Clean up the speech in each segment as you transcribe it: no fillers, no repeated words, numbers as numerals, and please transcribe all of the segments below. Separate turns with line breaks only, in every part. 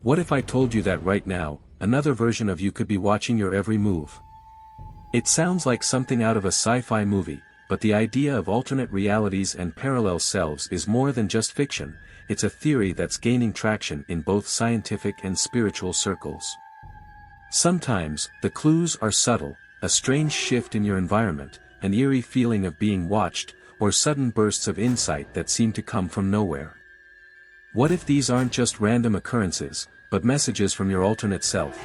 What if I told you that right now, another version of you could be watching your every move? It sounds like something out of a sci-fi movie, but the idea of alternate realities and parallel selves is more than just fiction. It's a theory that's gaining traction in both scientific and spiritual circles. Sometimes, the clues are subtle, a strange shift in your environment, an eerie feeling of being watched, or sudden bursts of insight that seem to come from nowhere. What if these aren't just random occurrences, but messages from your alternate self?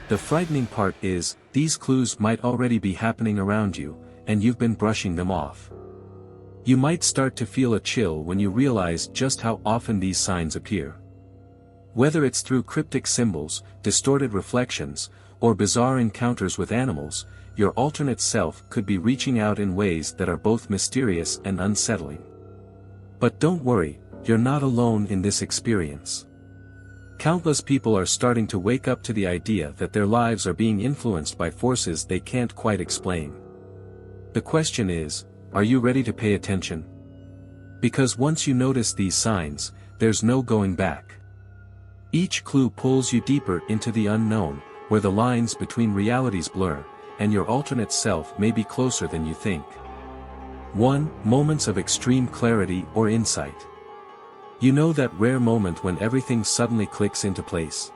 The frightening part is, these clues might already be happening around you, and you've been brushing them off. You might start to feel a chill when you realize just how often these signs appear. Whether it's through cryptic symbols, distorted reflections, or bizarre encounters with animals, your alternate self could be reaching out in ways that are both mysterious and unsettling. But don't worry, you're not alone in this experience. Countless people are starting to wake up to the idea that their lives are being influenced by forces they can't quite explain. The question is, are you ready to pay attention? Because once you notice these signs, there's no going back. Each clue pulls you deeper into the unknown, where the lines between realities blur, and your alternate self may be closer than you think. 1. Moments of extreme clarity or insight. You know that rare moment when everything suddenly clicks into place.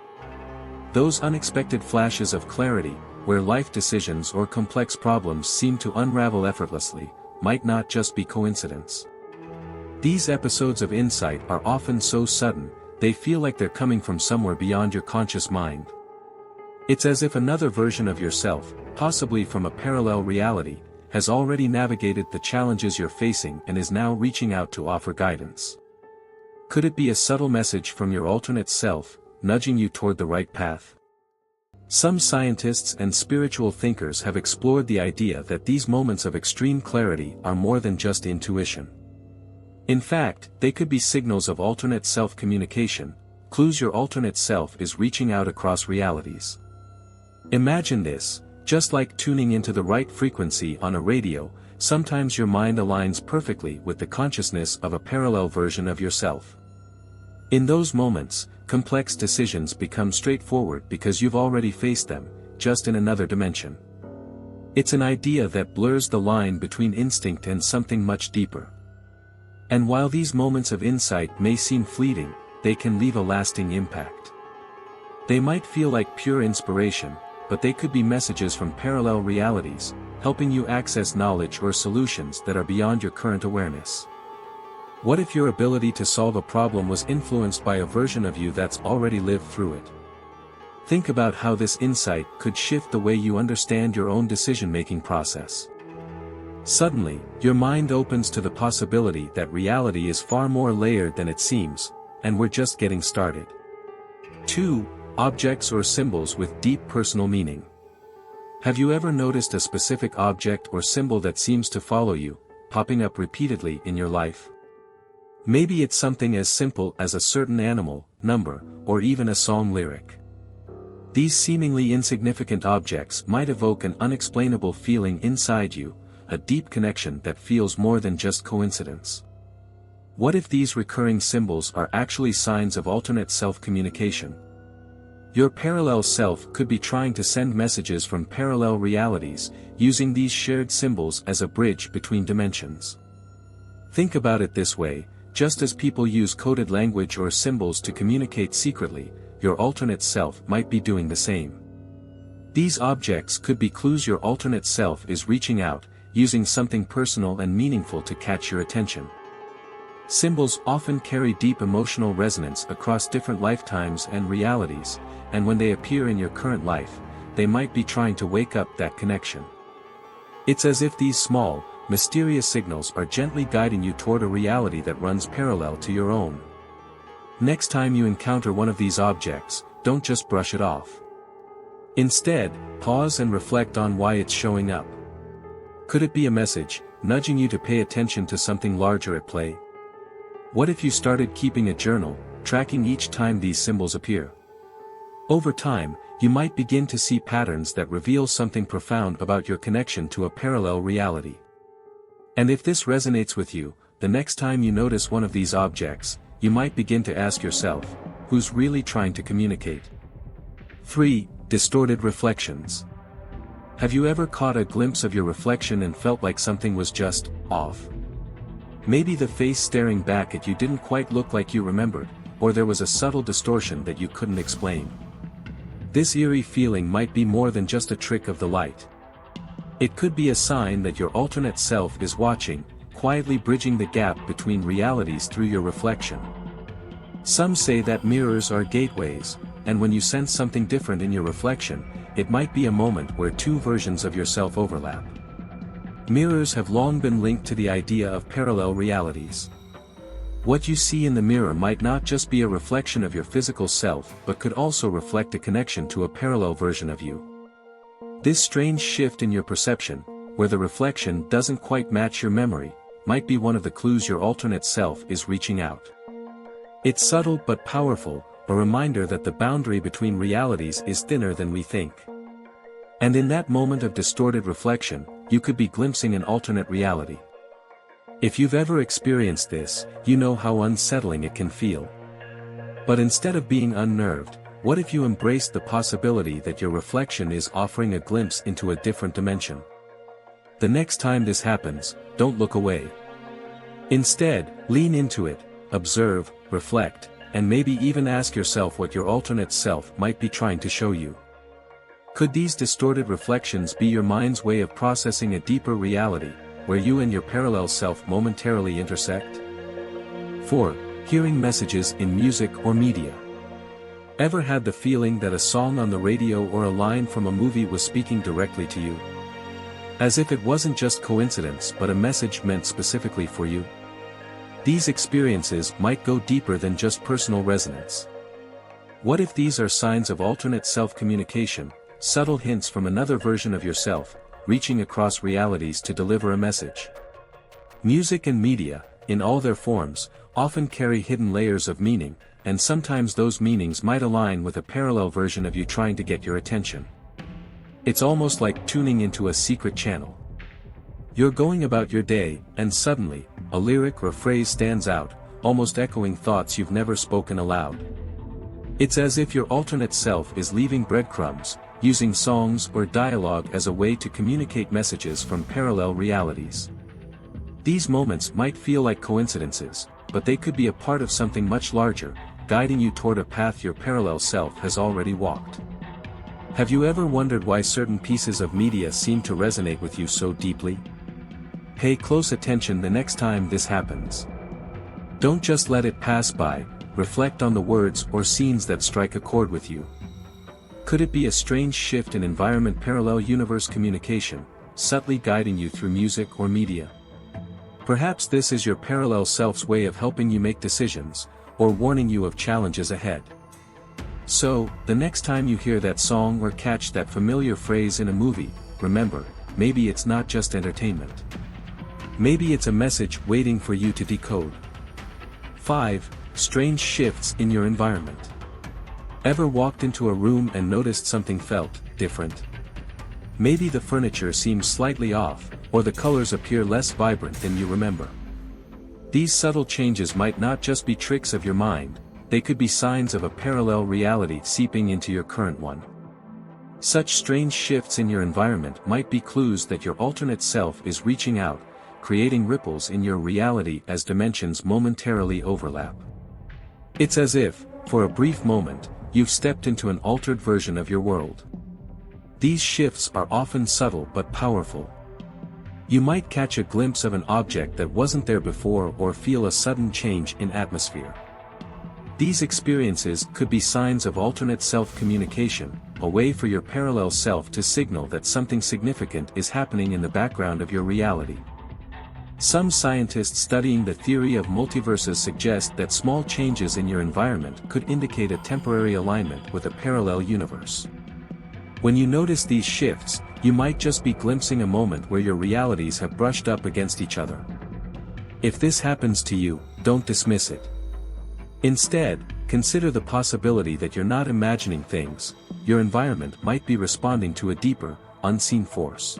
Those unexpected flashes of clarity, where life decisions or complex problems seem to unravel effortlessly, might not just be coincidence. These episodes of insight are often so sudden, they feel like they're coming from somewhere beyond your conscious mind. It's as if another version of yourself, possibly from a parallel reality, has already navigated the challenges you're facing and is now reaching out to offer guidance. Could it be a subtle message from your alternate self, nudging you toward the right path? Some scientists and spiritual thinkers have explored the idea that these moments of extreme clarity are more than just intuition. In fact, they could be signals of alternate self-communication, clues your alternate self is reaching out across realities. Imagine this, just like tuning into the right frequency on a radio, sometimes your mind aligns perfectly with the consciousness of a parallel version of yourself. In those moments, complex decisions become straightforward because you've already faced them, just in another dimension. It's an idea that blurs the line between instinct and something much deeper. And while these moments of insight may seem fleeting, they can leave a lasting impact. They might feel like pure inspiration, but they could be messages from parallel realities, helping you access knowledge or solutions that are beyond your current awareness. What if your ability to solve a problem was influenced by a version of you that's already lived through it? Think about how this insight could shift the way you understand your own decision-making process. Suddenly, your mind opens to the possibility that reality is far more layered than it seems, and we're just getting started. 2. Objects or symbols with deep personal meaning. Have you ever noticed a specific object or symbol that seems to follow you, popping up repeatedly in your life? Maybe it's something as simple as a certain animal, number, or even a song lyric. These seemingly insignificant objects might evoke an unexplainable feeling inside you, a deep connection that feels more than just coincidence. What if these recurring symbols are actually signs of alternate self-communication? Your parallel self could be trying to send messages from parallel realities, using these shared symbols as a bridge between dimensions. Think about it this way, just as people use coded language or symbols to communicate secretly, your alternate self might be doing the same. These objects could be clues your alternate self is reaching out, using something personal and meaningful to catch your attention. Symbols often carry deep emotional resonance across different lifetimes and realities, and when they appear in your current life, they might be trying to wake up that connection. It's as if these small, mysterious signals are gently guiding you toward a reality that runs parallel to your own. Next time you encounter one of these objects, don't just brush it off. Instead, pause and reflect on why it's showing up. Could it be a message, nudging you to pay attention to something larger at play? What if you started keeping a journal, tracking each time these symbols appear? Over time, you might begin to see patterns that reveal something profound about your connection to a parallel reality. And if this resonates with you, the next time you notice one of these objects, you might begin to ask yourself, who's really trying to communicate? 3. Distorted reflections. Have you ever caught a glimpse of your reflection and felt like something was just off? Maybe the face staring back at you didn't quite look like you remembered, or there was a subtle distortion that you couldn't explain. This eerie feeling might be more than just a trick of the light. It could be a sign that your alternate self is watching, quietly bridging the gap between realities through your reflection. Some say that mirrors are gateways, and when you sense something different in your reflection, it might be a moment where two versions of yourself overlap. Mirrors have long been linked to the idea of parallel realities. What you see in the mirror might not just be a reflection of your physical self but could also reflect a connection to a parallel version of you. This strange shift in your perception, where the reflection doesn't quite match your memory, might be one of the clues your alternate self is reaching out. It's subtle but powerful, a reminder that the boundary between realities is thinner than we think. And in that moment of distorted reflection, you could be glimpsing an alternate reality. If you've ever experienced this, you know how unsettling it can feel. But instead of being unnerved, what if you embraced the possibility that your reflection is offering a glimpse into a different dimension? The next time this happens, don't look away. Instead, lean into it, observe, reflect, and maybe even ask yourself what your alternate self might be trying to show you. Could these distorted reflections be your mind's way of processing a deeper reality, where you and your parallel self momentarily intersect? 4. Hearing messages in music or media. Ever had the feeling that a song on the radio or a line from a movie was speaking directly to you? As if it wasn't just coincidence but a message meant specifically for you? These experiences might go deeper than just personal resonance. What if these are signs of alternate self-communication, subtle hints from another version of yourself, reaching across realities to deliver a message? Music and media, in all their forms, often carry hidden layers of meaning, and sometimes those meanings might align with a parallel version of you trying to get your attention. It's almost like tuning into a secret channel. You're going about your day, and suddenly, a lyric or phrase stands out, almost echoing thoughts you've never spoken aloud. It's as if your alternate self is leaving breadcrumbs, using songs or dialogue as a way to communicate messages from parallel realities. These moments might feel like coincidences, but they could be a part of something much larger, guiding you toward a path your parallel self has already walked. Have you ever wondered why certain pieces of media seem to resonate with you so deeply? Pay close attention the next time this happens. Don't just let it pass by, reflect on the words or scenes that strike a chord with you. Could it be a strange shift in environment parallel universe communication, subtly guiding you through music or media? Perhaps this is your parallel self's way of helping you make decisions, or warning you of challenges ahead. So, the next time you hear that song or catch that familiar phrase in a movie, remember, maybe it's not just entertainment. Maybe it's a message waiting for you to decode. 5. Strange shifts in your environment. Ever walked into a room and noticed something felt different? Maybe the furniture seems slightly off, or the colors appear less vibrant than you remember. These subtle changes might not just be tricks of your mind, they could be signs of a parallel reality seeping into your current one. Such strange shifts in your environment might be clues that your alternate self is reaching out, creating ripples in your reality as dimensions momentarily overlap. It's as if, for a brief moment, you've stepped into an altered version of your world. These shifts are often subtle but powerful. You might catch a glimpse of an object that wasn't there before or feel a sudden change in atmosphere. These experiences could be signs of alternate self-communication, a way for your parallel self to signal that something significant is happening in the background of your reality. Some scientists studying the theory of multiverses suggest that small changes in your environment could indicate a temporary alignment with a parallel universe. When you notice these shifts, you might just be glimpsing a moment where your realities have brushed up against each other. If this happens to you, don't dismiss it. Instead, consider the possibility that you're not imagining things, your environment might be responding to a deeper, unseen force.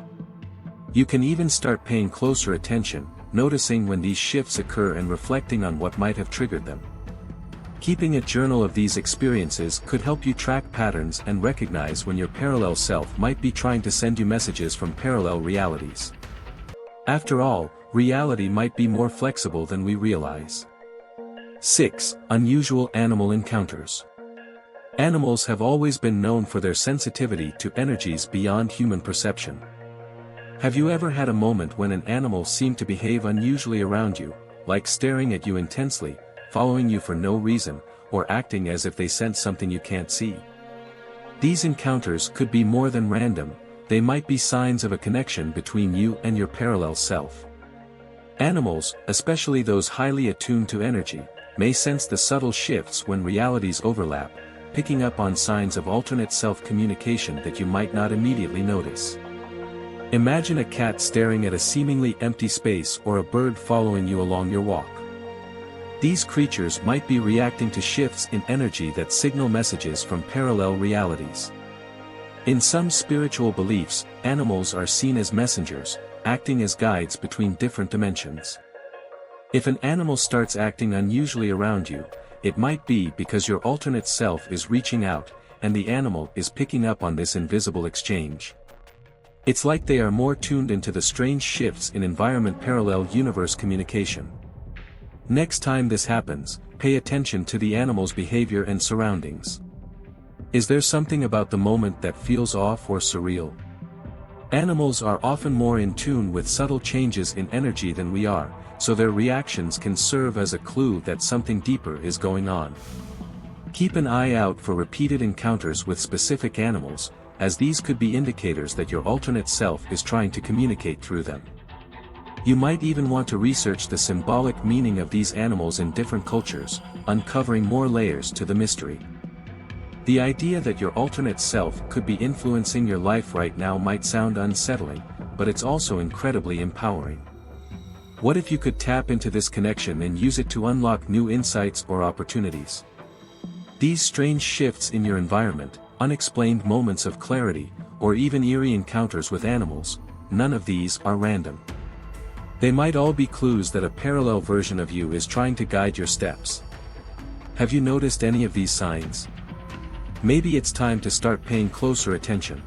You can even start paying closer attention, noticing when these shifts occur and reflecting on what might have triggered them. Keeping a journal of these experiences could help you track patterns and recognize when your parallel self might be trying to send you messages from parallel realities. After all, reality might be more flexible than we realize. 6. Unusual animal encounters. Animals have always been known for their sensitivity to energies beyond human perception. Have you ever had a moment when an animal seemed to behave unusually around you, like staring at you intensely, following you for no reason, or acting as if they sense something you can't see? These encounters could be more than random, they might be signs of a connection between you and your parallel self. Animals, especially those highly attuned to energy, may sense the subtle shifts when realities overlap, picking up on signs of alternate self-communication that you might not immediately notice. Imagine a cat staring at a seemingly empty space or a bird following you along your walk. These creatures might be reacting to shifts in energy that signal messages from parallel realities. In some spiritual beliefs, animals are seen as messengers, acting as guides between different dimensions. If an animal starts acting unusually around you, it might be because your alternate self is reaching out, and the animal is picking up on this invisible exchange. It's like they are more tuned into the strange shifts in environment parallel universe communication. Next time this happens, pay attention to the animal's behavior and surroundings. Is there something about the moment that feels off or surreal? Animals are often more in tune with subtle changes in energy than we are, so their reactions can serve as a clue that something deeper is going on. Keep an eye out for repeated encounters with specific animals, as these could be indicators that your alternate self is trying to communicate through them. You might even want to research the symbolic meaning of these animals in different cultures, uncovering more layers to the mystery. The idea that your alternate self could be influencing your life right now might sound unsettling, but it's also incredibly empowering. What if you could tap into this connection and use it to unlock new insights or opportunities? These strange shifts in your environment, unexplained moments of clarity, or even eerie encounters with animals, none of these are random. They might all be clues that a parallel version of you is trying to guide your steps. Have you noticed any of these signs? Maybe it's time to start paying closer attention.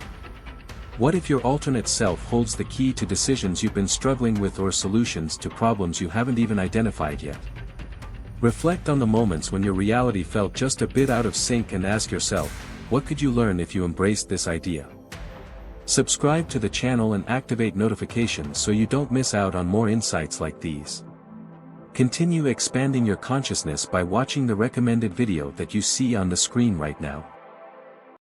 What if your alternate self holds the key to decisions you've been struggling with or solutions to problems you haven't even identified yet? Reflect on the moments when your reality felt just a bit out of sync and ask yourself, what could you learn if you embraced this idea? Subscribe to the channel and activate notifications so you don't miss out on more insights like these. Continue expanding your consciousness by watching the recommended video that you see on the screen right now.